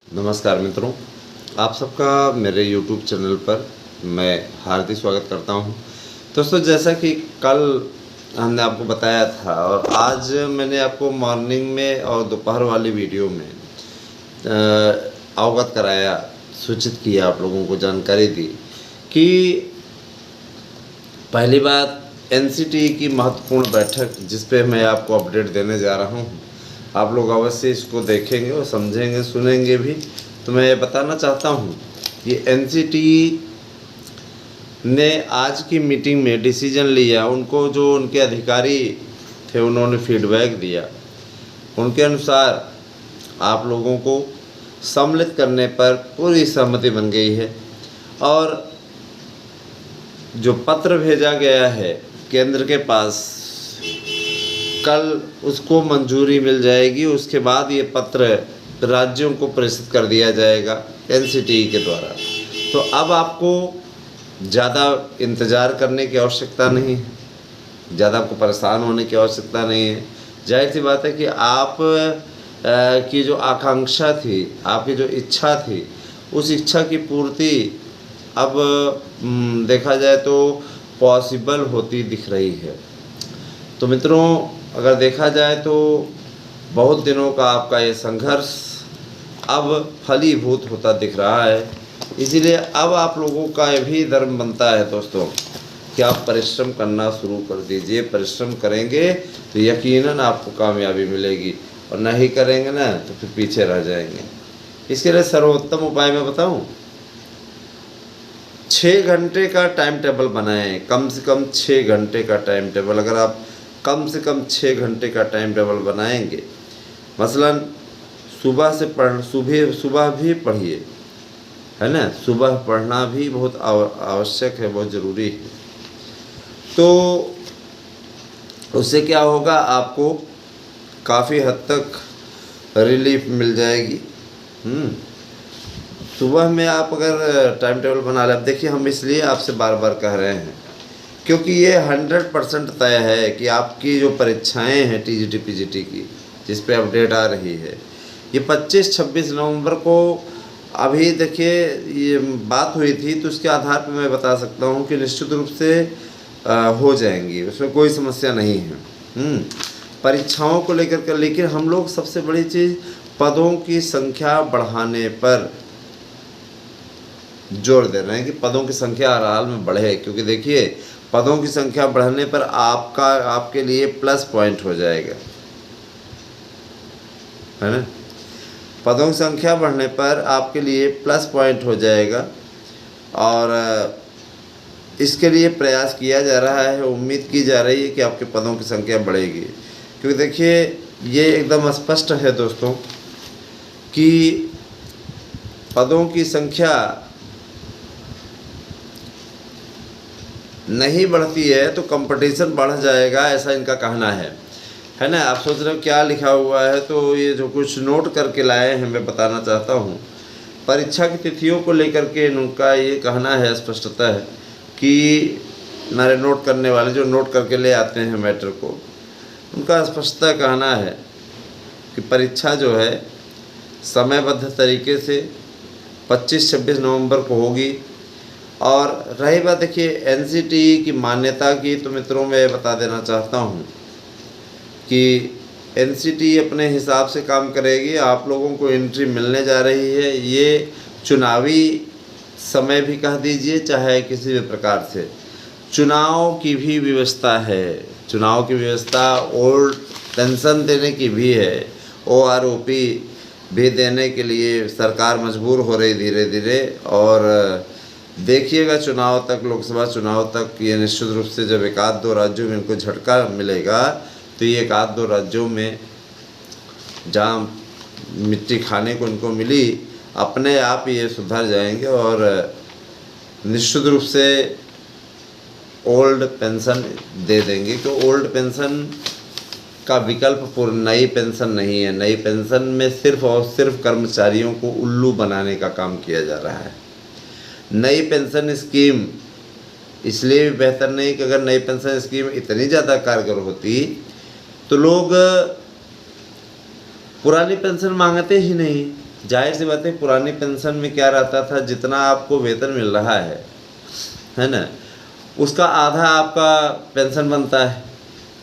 नमस्कार मित्रों, आप सबका मेरे YouTube चैनल पर मैं हार्दिक स्वागत करता हूं। दोस्तों, जैसा कि कल हमने आपको बताया था और आज मैंने आपको मॉर्निंग में और दोपहर वाली वीडियो में अवगत कराया, सूचित किया, आप लोगों को जानकारी दी कि पहली बात NCT की महत्वपूर्ण बैठक जिस पे मैं आपको अपडेट देने जा रहा हूं, आप लोग अवश्य इसको देखेंगे और समझेंगे, सुनेंगे भी। तो मैं ये बताना चाहता हूँ कि NCT ने आज की मीटिंग में डिसीजन लिया, उनको जो उनके अधिकारी थे उन्होंने फीडबैक दिया, उनके अनुसार आप लोगों को सम्मिलित करने पर पूरी सहमति बन गई है और जो पत्र भेजा गया है केंद्र के पास, कल उसको मंजूरी मिल जाएगी। उसके बाद ये पत्र राज्यों को प्रेषित कर दिया जाएगा NCT के द्वारा। तो अब आपको ज़्यादा इंतज़ार करने की आवश्यकता नहीं है, ज़्यादा आपको परेशान होने की आवश्यकता नहीं है। जाहिर सी बात है कि आप की जो आकांक्षा थी, आपकी जो इच्छा थी, उस इच्छा की पूर्ति अब देखा जाए तो पॉसिबल होती दिख रही है। तो मित्रों, अगर देखा जाए तो बहुत दिनों का आपका ये संघर्ष अब फलीभूत होता दिख रहा है। इसीलिए अब आप लोगों का ये भी धर्म बनता है दोस्तों कि आप परिश्रम करना शुरू कर दीजिए। परिश्रम करेंगे तो यकीनन आपको कामयाबी मिलेगी और नहीं करेंगे ना तो फिर पीछे रह जाएंगे। इसके लिए सर्वोत्तम उपाय मैं बताऊं, 6 घंटे का टाइम टेबल बनाएं, कम से कम 6 घंटे का टाइम टेबल। अगर आप कम से कम 6 घंटे का टाइम टेबल बनाएंगे, मसलन सुबह भी पढ़िए, है ना, सुबह पढ़ना भी बहुत आवश्यक है, बहुत ज़रूरी है। तो उससे क्या होगा, आपको काफ़ी हद तक रिलीफ मिल जाएगी। सुबह में आप अगर टाइम टेबल बना लें, अब देखिए हम इसलिए आपसे बार बार कह रहे हैं क्योंकि ये 100% तय है कि आपकी जो परीक्षाएं हैं TGT PGT की, जिस पे अपडेट आ रही है, ये 25-26 नवंबर को, अभी देखिए ये बात हुई थी तो उसके आधार पर मैं बता सकता हूँ कि निश्चित रूप से हो जाएंगी, उसमें कोई समस्या नहीं है परीक्षाओं को लेकर के। लेकिन हम लोग सबसे बड़ी चीज़ पदों की संख्या बढ़ाने पर जोर दे रहे हैं कि पदों की संख्या हर हाल में बढ़े, क्योंकि देखिए पदों की संख्या बढ़ने पर आपके लिए प्लस पॉइंट हो जाएगा, है ना। पदों की संख्या बढ़ने पर आपके लिए प्लस पॉइंट हो जाएगा और इसके लिए प्रयास किया जा रहा है, उम्मीद की जा रही है कि आपके पदों की संख्या बढ़ेगी। क्योंकि देखिए ये एकदम स्पष्ट है दोस्तों कि पदों की संख्या नहीं बढ़ती है तो कंपटीशन बढ़ जाएगा, ऐसा इनका कहना है ना। आप सोच रहे हो क्या लिखा हुआ है, तो ये जो कुछ नोट करके लाए हैं मैं बताना चाहता हूँ। परीक्षा की तिथियों को लेकर के इनका ये कहना है, स्पष्टता है कि हमारे नोट करने वाले जो नोट करके ले आते हैं मैटर को, उनका स्पष्टता कहना है कि परीक्षा जो है समयबद्ध तरीके से 25-26 नवंबर को होगी। और रही बात देखिए NCT की मान्यता की, तो मित्रों मैं बता देना चाहता हूँ कि NCT अपने हिसाब से काम करेगी। आप लोगों को एंट्री मिलने जा रही है, ये चुनावी समय भी कह दीजिए, चाहे किसी भी प्रकार से चुनाव की भी व्यवस्था है। चुनाव की व्यवस्था ओल्ड पेंशन देने की भी है, OROP भी देने के लिए सरकार मजबूर हो रही धीरे धीरे। और देखिएगा चुनाव तक, लोकसभा चुनाव तक, ये निश्चित रूप से जब 1-2 राज्यों में इनको झटका मिलेगा तो ये 1-2 राज्यों में जहाँ मिट्टी खाने को इनको मिली, अपने आप ये सुधर जाएंगे और निश्चित रूप से ओल्ड पेंशन दे देंगे। तो ओल्ड पेंशन का विकल्प नई पेंशन नहीं है। नई पेंशन में सिर्फ और सिर्फ कर्मचारियों को उल्लू बनाने का काम किया जा रहा है। नई पेंशन स्कीम इसलिए भी बेहतर नहीं कि अगर नई पेंशन स्कीम इतनी ज़्यादा कारगर होती तो लोग पुरानी पेंशन मांगते ही नहीं, जाहिर सी बात है पुरानी पेंशन में क्या रहता था, जितना आपको वेतन मिल रहा है ना, उसका आधा आपका पेंशन बनता है।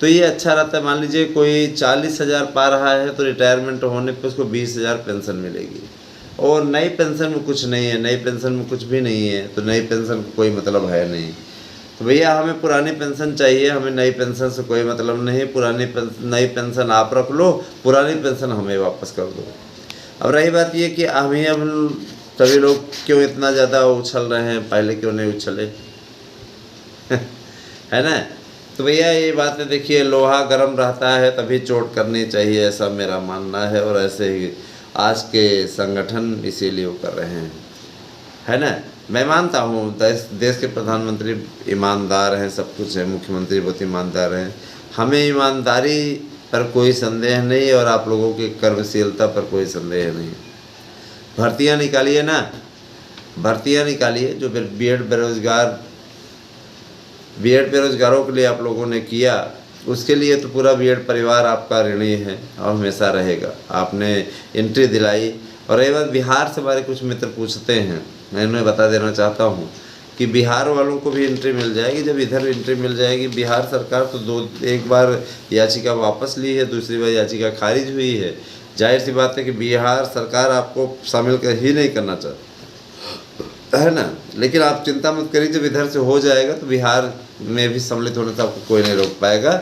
तो ये अच्छा रहता है। मान लीजिए कोई 40,000 पा रहा है तो रिटायरमेंट होने पे उसको 20,000 पेंशन मिलेगी। और नई पेंशन में कुछ नहीं है, नई पेंशन में कुछ भी नहीं है, तो नई पेंशन का कोई मतलब है नहीं। तो भैया हमें पुरानी पेंशन चाहिए, हमें नई पेंशन से कोई मतलब नहीं। नई पेंशन आप रख लो, पुरानी पेंशन हमें वापस कर दो। अब रही बात ये कि अब सभी लोग क्यों इतना ज़्यादा उछल रहे हैं, पहले क्यों नहीं उछले है ना। तो भैया ये बात है, देखिए लोहा गर्म रहता है तभी चोट करनी चाहिए, ऐसा मेरा मानना है। और ऐसे ही आज के संगठन इसीलिए वो कर रहे हैं, है ना। मैं मानता हूँ देश के प्रधानमंत्री ईमानदार हैं, सब कुछ है, मुख्यमंत्री बहुत ईमानदार हैं, हमें ईमानदारी पर कोई संदेह नहीं और आप लोगों की कर्मशीलता पर कोई संदेह नहीं। भर्तियाँ निकालिए ना, भर्तियाँ निकालिए जो बीएड बेरोजगारों के लिए आप लोगों ने किया, उसके लिए तो पूरा बीएड परिवार आपका ऋणी है और हमेशा रहेगा। आपने एंट्री दिलाई। और ये बात बिहार से हमारे कुछ मित्र पूछते हैं, मैं उन्हें बता देना चाहता हूँ कि बिहार वालों को भी एंट्री मिल जाएगी। जब इधर एंट्री मिल जाएगी, बिहार सरकार तो एक बार याचिका वापस ली है, दूसरी बार याचिका खारिज हुई है। जाहिर सी बात है कि बिहार सरकार आपको शामिल ही नहीं करना चाहती, है ना। लेकिन आप चिंता मत करिए, जब इधर से हो जाएगा तो बिहार में भी सम्मिलित होने से आपको कोई नहीं रोक पाएगा।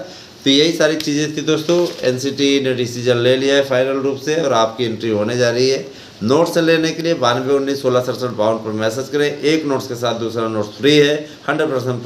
तो यही सारी चीज़ें थी दोस्तों। एनसीटी ने डिसीजन ले लिया है फाइनल रूप से और आपकी एंट्री होने जा रही है। नोट्स लेने के लिए 92 19 16 67 52 पर मैसेज करें। एक नोट्स के साथ दूसरा नोट्स फ्री है, 100%